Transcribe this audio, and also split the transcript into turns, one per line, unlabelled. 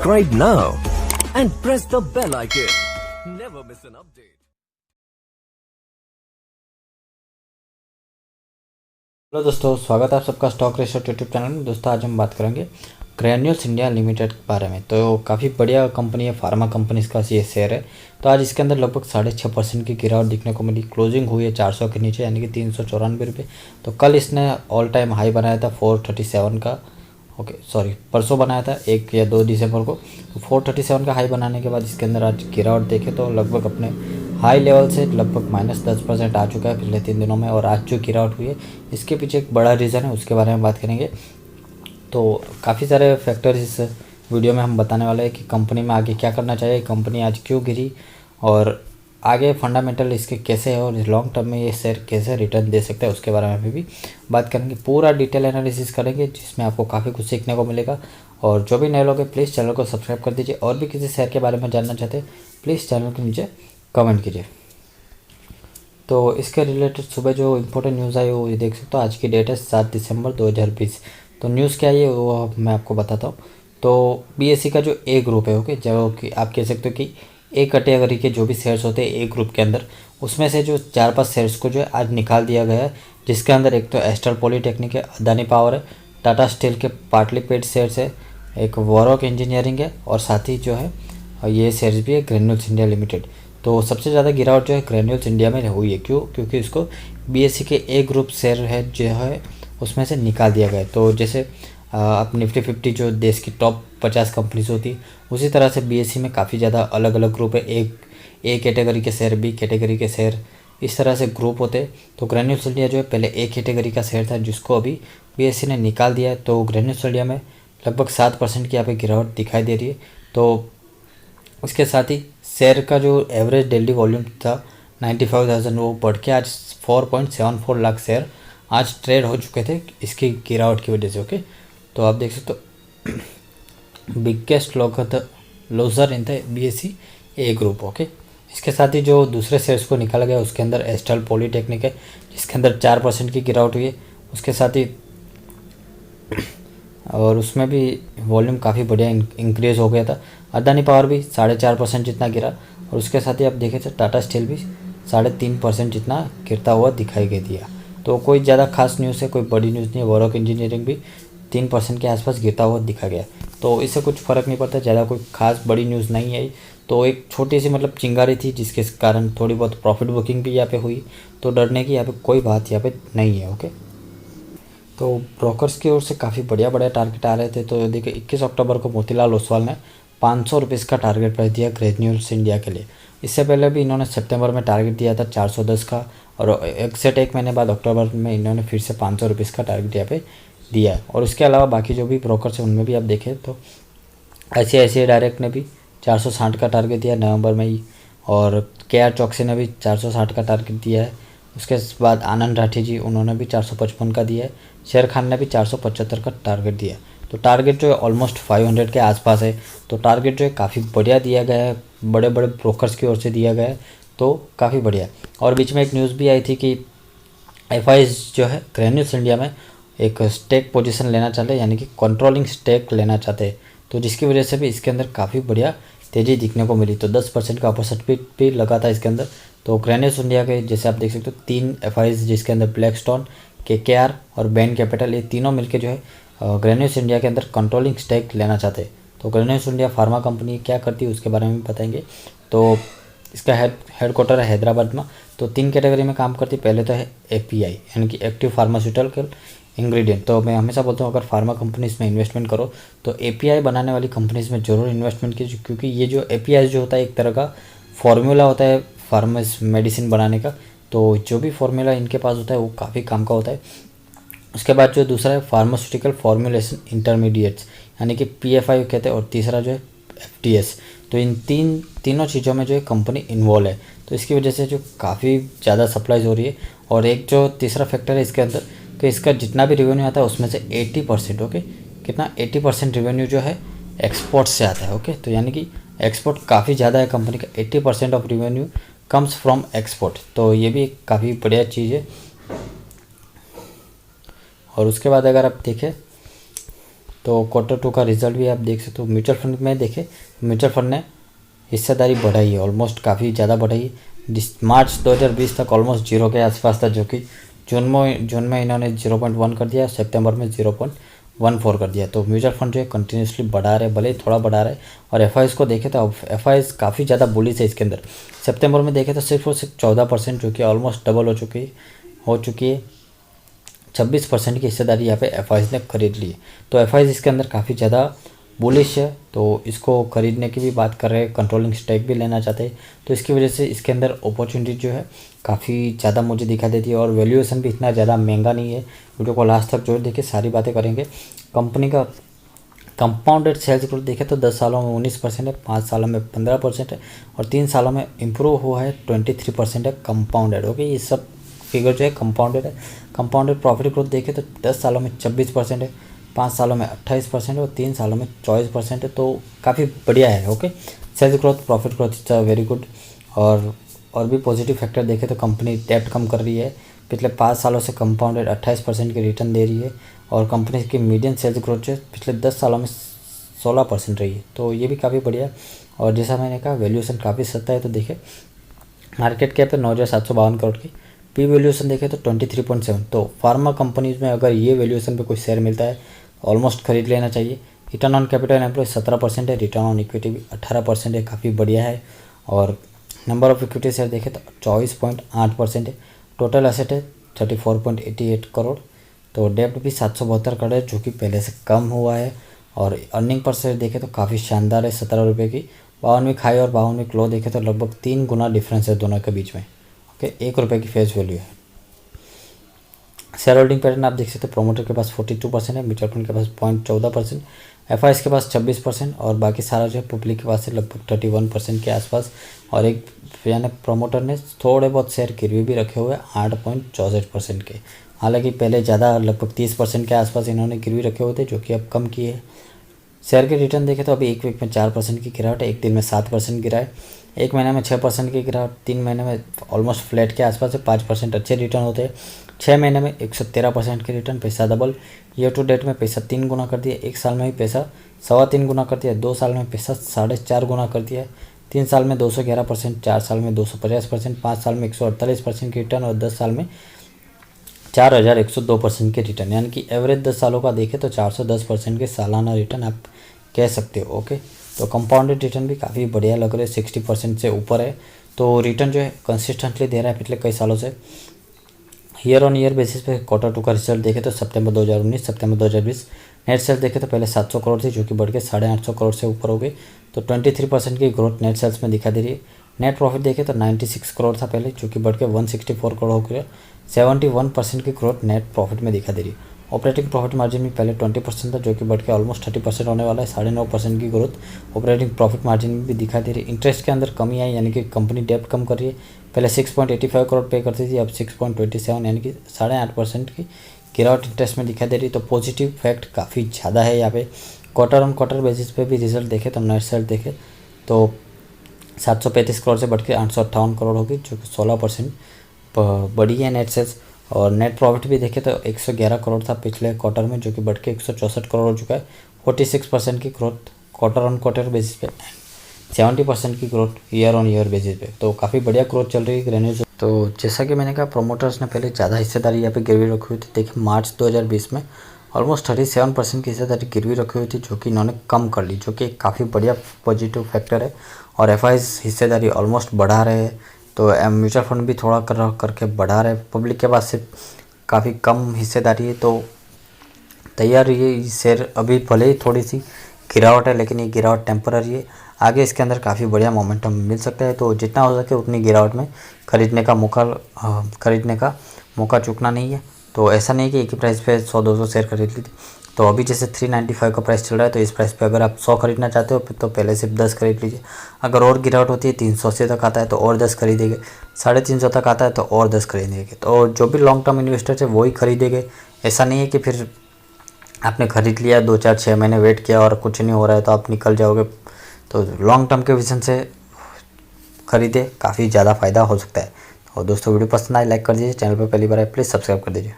Subscribe now and press the bell icon. Never miss an update.
Hello दोस्तों, स्वागत है आप सबका स्टॉक रिसर्च यूट्यूब चैनल में। दोस्तों आज हम बात करेंगे ग्रैन्यूल्स इंडिया लिमिटेड के बारे में। तो काफ़ी बढ़िया कंपनी है, फार्मा कंपनीज का ये शेयर है। तो आज इसके अंदर लगभग 6.5% की गिरावट दिखने को मिली। क्लोजिंग हुई है 400 के नीचे, यानी कि 394 रुपये। तो कल इसने ऑल टाइम हाई बनाया था 437 का, परसों बनाया था 1 या 2 दिसंबर को। तो 437 का हाई बनाने के बाद इसके अंदर आज गिरावट देखे तो लगभग अपने हाई लेवल से लगभग -10% आ चुका है पिछले 3 दिनों में। और आज जो गिरावट हुई है इसके पीछे एक बड़ा रीज़न है, उसके बारे में बात करेंगे। तो काफ़ी सारे फैक्टर्स इस वीडियो में हम बताने वाले हैं कि कंपनी में आगे क्या करना चाहिए, कंपनी आज क्यों गिरी और आगे फंडामेंटल इसके कैसे है और लॉन्ग टर्म में ये शेयर कैसे रिटर्न दे सकता है, उसके बारे में भी बात करेंगे। पूरा डिटेल एनालिसिस करेंगे जिसमें आपको काफ़ी कुछ सीखने को मिलेगा। और जो भी नए लोग हैं प्लीज़ चैनल को सब्सक्राइब कर दीजिए। और भी किसी शेयर के बारे में जानना चाहते हैं प्लीज़ चैनल के नीचे कमेंट कीजिए। तो इसके रिलेटेड सुबह जो इम्पोर्टेंट न्यूज़ आई वो ये देख सकते हो। आज की डेट है 7 दिसंबर 2020। तो न्यूज़ क्या है वो मैं आपको बताता हूँ। तो बीएसई का जो ए ग्रुप है, ओके, जो कि आप कह सकते हो कि ए कैटेगरी के जो भी शेयर्स होते हैं ए ग्रुप के अंदर, उसमें से जो 4-5 शेयर्स को जो है आज निकाल दिया गया है। जिसके अंदर एक तो एस्टर पॉलीटेक्निक है, अदानी पावर है, टाटा स्टील के पार्टली पेड शेयर्स है, एक वॉरॉक इंजीनियरिंग है और साथ ही जो है ये शेयर्स भी है ग्रैन्यूल्स इंडिया लिमिटेड। तो सबसे ज़्यादा गिरावट जो है ग्रैन्यूल्स इंडिया में हुई है। क्यों? क्योंकि इसको बीएसई के ए ग्रुप शेयर है जो है उसमें से निकाल दिया गया है। तो जैसे अब निफ्टी 50 जो देश की टॉप 50 कंपनीज होती है, उसी तरह से बीएसई में काफ़ी ज़्यादा अलग अलग ग्रुप है। एक ए कैटेगरी के शेयर, बी कैटेगरी के शेयर, इस तरह से ग्रुप होते हैं। तो ग्रैन्यूल्स इंडिया जो है पहले ए कैटेगरी का शेयर था जिसको अभी बीएसई ने निकाल दिया है। तो ग्रैन्यूल्स इंडिया में लगभग 7% की यहाँ पे गिरावट दिखाई दे रही है। तो उसके साथ ही शेयर का जो एवरेज डेली वॉल्यूम था 95,000, वो बढ़ के आज 4.74 लाख शेयर आज ट्रेड हो चुके थे इसकी गिरावट की वजह से। ओके, तो आप देख सकते हो biggest loser in the BSE A group. Okay, इसके साथ ही जो दूसरे शेयर्स को निकाला गया उसके अंदर एस्टर पॉलीटेक्निक है जिसके अंदर 4% की गिरावट हुई है। उसके साथ ही और उसमें भी वॉल्यूम काफ़ी बढ़िया इंक्रीज हो गया था। अदानी पावर भी 4.5% जितना गिरा। और उसके साथ ही आप देखें तो टाटा स्टील भी 3.5% जितना गिरता हुआ दिखाई दिया। तो कोई ज़्यादा खास न्यूज़ है, कोई बड़ी न्यूज़ नहीं है। वॉरॉक इंजीनियरिंग भी 3% के आसपास गिरता हुआ दिखा गया। तो इससे कुछ फ़र्क नहीं पड़ता, ज़्यादा कोई खास बड़ी न्यूज़ नहीं आई। तो एक छोटी सी मतलब चिंगारी थी जिसके कारण थोड़ी बहुत प्रॉफिट बुकिंग भी यहाँ पे हुई। तो डरने की यहाँ पे कोई बात यहाँ पे नहीं है। ओके, तो ब्रोकर्स की ओर से काफ़ी बढ़िया बढ़िया टारगेट आ रहे थे। तो देखिए 21 अक्टूबर को मोतीलाल ओसवाल ने 500 रुपीज़ का टारगेट प्राइस दिया ग्रैन्यूल्स इंडिया के लिए। इससे पहले भी इन्होंने सितंबर में टारगेट दिया था 410 का, और एक महीने बाद अक्टूबर में इन्होंने फिर से 500 रुपीज़ का टारगेट यहाँ पे दिया है। और उसके अलावा बाकी जो भी ब्रोकर्स हैं उनमें भी आप देखें तो ICICI डायरेक्ट ने भी 460 का टारगेट दिया नवंबर में ही, और KR चौकसी ने भी 460 का टारगेट दिया है। उसके बाद आनंद राठी जी उन्होंने भी 455 का दिया है। शेर खान ने भी 475 का टारगेट दिया। तो टारगेट जो है ऑलमोस्ट 500 के आसपास है। तो टारगेट जो है काफ़ी बढ़िया दिया गया है, बड़े बड़े ब्रोकर्स की ओर से दिया गया है। तो काफ़ी बढ़िया। और बीच में एक न्यूज़ भी आई थी कि FIs जो है ग्रैन्यूल्स इंडिया में एक स्टेक पोजीशन लेना चाहते हैं, यानी कि कंट्रोलिंग स्टेक लेना चाहते हैं। तो जिसकी वजह से भी इसके अंदर काफ़ी बढ़िया तेज़ी दिखने को मिली। तो 10% का अपोजिट भी लगा था इसके अंदर। तो ग्रैन्यूल्स इंडिया के जैसे आप देख सकते हो 3 FIs जिसके अंदर ब्लैकस्टोन, KKR और बैन कैपिटल, ये तीनों मिलकर जो है ग्रैन्यूल्स इंडिया के अंदर कंट्रोलिंग स्टेक लेना चाहते हैं। तो ग्रैन्यूल्स इंडिया फार्मा कंपनी क्या करती है उसके बारे में बताएंगे। तो इसका हेडक्वार्टर है हैदराबाद में। तो 3 कैटेगरी में काम करती है। पहले तो है API यानी कि एक्टिव फार्मास्यूटिकल इंग्रेडिएंट। तो मैं हमेशा बोलता हूँ अगर फार्मा कंपनीज में इन्वेस्टमेंट करो तो API बनाने वाली कंपनीज में ज़रूर इन्वेस्टमेंट कीजिए, क्योंकि ये जो API जो होता है एक तरह का फार्मूला होता है मेडिसिन बनाने का। तो जो भी फार्मूला इनके पास होता है वो काफ़ी काम का होता है। उसके बाद जो दूसरा है फार्मास्यूटिकल फॉर्मुलेशन इंटरमीडिएट्स यानी कि PFI कहते हैं, और तीसरा जो है FTS। तो इन तीनों चीज़ों में जो है कंपनी इन्वॉल्व है। तो इसकी वजह से जो काफ़ी ज़्यादा सप्लाईज हो रही है। और एक जो तीसरा फैक्टर है इसके अंदर कि इसका जितना भी रेवेन्यू आता है उसमें से 80%, ओके, कितना 80% रेवेन्यू जो है एक्सपोर्ट से आता है। ओके, तो यानी कि एक्सपोर्ट काफ़ी ज़्यादा है कंपनी का, 80% of revenue comes from export. तो ये भी काफ़ी बढ़िया चीज़ है। और उसके बाद अगर आप देखें तो Q2 का रिजल्ट भी आप देख सकते हो। म्यूचुअल फंड में देखें, म्यूचुअल फंड ने हिस्सेदारी बढ़ाई है, ऑलमोस्ट काफ़ी ज़्यादा बढ़ाई है। मार्च 2020 तक ऑलमोस्ट 0 के आसपास था, जो कि जून में इन्होंने 0.1 कर दिया, सितंबर में 0.14 कर दिया। तो म्यूचुअल फंड जो है कंटिन्यूसली बढ़ा रहे, भले ही थोड़ा बढ़ा रहे। और एफ को देखें तो एफ काफ़ी ज़्यादा बुलिश है इसके अंदर। सितंबर में देखें तो सिर्फ और सिर्फ 14%, जो कि ऑलमोस्ट डबल हो चुकी है। 26% की हिस्सेदारी यहाँ पे एफ ने खरीद ली है। तो एफ इसके अंदर काफ़ी ज़्यादा बुलिश है, तो इसको खरीदने की भी बात कर रहे हैं, कंट्रोलिंग स्टेक भी लेना चाहते हैं। तो इसकी वजह से इसके अंदर अपॉर्चुनिटी जो है काफ़ी ज़्यादा मुझे दिखाई देती है। और वैल्यूएशन भी इतना ज़्यादा महंगा नहीं है। वीडियो को लास्ट तक जो देखिए, सारी बातें करेंगे। कंपनी का कंपाउंडेड सेल्स ग्रोथ देखें तो 10 सालों में 19% है, 5 सालों में 15% है, और 3 सालों में इम्प्रूव हुआ है 23% है कंपाउंडेड। ओके, ये सब फिगर जो है कंपाउंडेड है। कंपाउंडेड प्रॉफिट ग्रोथ देखें तो 10 सालों में 26% है, 5 सालों में 28% है, और 3 सालों में 24% है। तो काफ़ी बढ़िया है। Okay, sales growth, profit growth is very good. और भी पॉजिटिव फैक्टर देखें तो कंपनी डेब्ट कम कर रही है, पिछले 5 सालों से कंपाउंडेड 28% की रिटर्न दे रही है। और कंपनी की मीडियन सेल्स ग्रोथ जो पिछले 10 सालों में 16% रही है। तो ये भी काफ़ी बढ़िया है। और जैसा मैंने कहा, वैल्यूएशन काफ़ी सस्ता है। तो देखिए, मार्केट कैप है 9,752 करोड़ की, पी वैल्यूएशन देखें तो 23.7। तो फार्मा कंपनीज में अगर ये वैल्यूएशन पे कोई शेयर मिलता है ऑलमोस्ट खरीद लेना चाहिए। रिटर्न ऑन कैपिटल एम्प्लॉय 17% है, रिटर्न ऑन इक्विटी भी 18% है, काफ़ी बढ़िया है। और नंबर ऑफ इक्विटी शेयर देखें तो 24.8% है। टोटल एसेट है 34.88 करोड़। तो डेब्ट भी 772 करोड़ है, जो कि पहले से कम हुआ है। और अर्निंग पर शेयर देखें तो काफ़ी शानदार है, 17 रुपये की। 52वीं हाई और 52वीं लो देखें तो लगभग 3 गुना डिफरेंस है दोनों के बीच में। ओके, 1 रुपये की फेस वैल्यू है। शेयर होल्डिंग पैटर्न आप देख सकते हैं, प्रोमोटर के पास 42% है, म्यूचुअल फंड के पास 0.14%, एफ के पास 26%, और बाकी सारा जो है पब्लिक के पास है लगभग 31% के आसपास। और एक यानी प्रोमोटर ने थोड़े बहुत शेयर गिरवी भी रखे हुए 8.64% के। हालांकि पहले ज़्यादा लगभग 30% के आसपास इन्होंने गिरवी रखे हुए थे, जो कि अब कम किए हैं। शेयर के रिटर्न देखें तो अभी एक वीक में 4% की गिरावट है, एक दिन में 7% गिरा है, एक महीने में 6% की गिरावट, 3 महीने में ऑलमोस्ट फ्लैट के आसपास है, 5% अच्छे रिटर्न होते हैं, 6 महीने में 113% के रिटर्न, पैसा डबल। ईयर टू डेट में पैसा 3 गुना कर दिया, 1 साल में ही पैसा 3.25 गुना कर दिया, 2 साल में पैसा 4.5 गुना कर दिया, 3 साल में 211%, 4 साल में 250%, 5 साल में 148% की रिटर्न, और 10 साल में 4102% के रिटर्न। यानी कि एवरेज 10 सालों का देखें तो 410% के सालाना रिटर्न आप कह सकते हो। ओके, तो कंपाउंडेड रिटर्न भी काफ़ी बढ़िया लग रहे हैं, 60% से ऊपर है। तो रिटर्न जो है कंसिस्टेंटली दे रहा है पिछले कई सालों से। ईयर ऑन ईयर बेसिस पे Q2 का रिजल्ट देखें तो सितंबर 2019 सितंबर 2020 नेट सेल्स देखें तो पहले 700 करोड़ थी, जो कि बढ़ के 850 करोड़ से ऊपर हो गई। तो 23% की ग्रोथ नेट सेल्स में दिखा दे रही है। नेट प्रॉफिट देखें तो 96 करोड़ था पहले, जो कि बढ़ के 164 करोड़ हो गया। 71% की ग्रोथ नेट प्रॉफिट में दिखा दे रही है। ऑपरेटिंग प्रॉफिट मार्जिन भी पहले 20% था, जो कि बढ़ के ऑलमोस्ट 30% होने वाला है। 9.5% की ग्रोथ ऑपरेटिंग प्रॉफिट मार्जिन में भी दिखा दे रही है। इंटरेस्ट के अंदर कमी आई, यानी कि कंपनी डेब्ट कम कर रही है। पहले 6.85 करोड़ पे करती थी, अब 6.27, यानी कि 8.5% की गिरावट इंटरेस्ट में दिखाई दे रही है। तो पॉजिटिव फैक्ट काफ़ी ज़्यादा है यहाँ पे। क्वार्टर ऑन क्वार्टर बेसिस पे भी रिजल्ट देखे तो नेट सेल्स देखे तो 735 करोड़ से बढ़ के 858 करोड़ होगी, जो कि 16% बढ़ी है नेट सेल्स। और नेट प्रॉफिट भी देखे तो 111 करोड़ था पिछले क्वार्टर में, जो कि बढ़ के 164 करोड़ हो चुका है। 46% की growth quarter on quarter basis पे, 70% की growth year on year basis पे। तो काफ़ी बढ़िया ग्रोथ चल रही है रेवेन्यू। तो जैसा कि मैंने कहा, प्रोमोटर्स ने पहले ज़्यादा हिस्सेदारी यहाँ पे गिरवी रखी हुई थी। देखिए, मार्च 2020 में ऑलमोस्ट 37% की हिस्सेदारी गिरवी रखी हुई थी, जो कि इन्होंने कम कर ली, जो कि काफ़ी बढ़िया पॉजिटिव फैक्टर है। और एफ हिस्सेदारी ऑलमोस्ट बढ़ा रहे हैं। तो म्यूचुअल फंड भी थोड़ा करके बढ़ा रहे हैं। पब्लिक के पास से काफ़ी कम हिस्सेदारी है, तो तैयार ये शेयर अभी भले ही थोड़ी सी गिरावट है, लेकिन ये गिरावट टेम्पररी है। आगे इसके अंदर काफ़ी बढ़िया मोमेंटम मिल सकता है। तो जितना हो सके उतनी गिरावट में खरीदने का मौका चूकना नहीं है। तो ऐसा नहीं कि एक ही प्राइस पे 100-200 शेयर खरीद लीजिए। तो अभी जैसे 395 का प्राइस चल रहा है, तो इस प्राइस पे अगर आप 100 खरीदना चाहते हो तो पहले सिर्फ 10 खरीद लीजिए। अगर और गिरावट होती है 380 तक आता है तो और 10 खरीदेंगे, 350 तक आता है तो और 10 खरीदेंगे। तो जो भी लॉन्ग टर्म इन्वेस्टर है वही खरीदेंगे। ऐसा नहीं है कि फिर आपने खरीद लिया, 2-4-6 महीने वेट किया और कुछ नहीं हो रहा है तो आप निकल जाओगे। तो लॉन्ग टर्म के विजन से खरीदे, काफ़ी ज़्यादा फ़ायदा हो सकता है। और दोस्तों, वीडियो पसंद आए लाइक कर दीजिए, चैनल पर पहली बार आए प्लीज़ सब्सक्राइब कर दीजिए।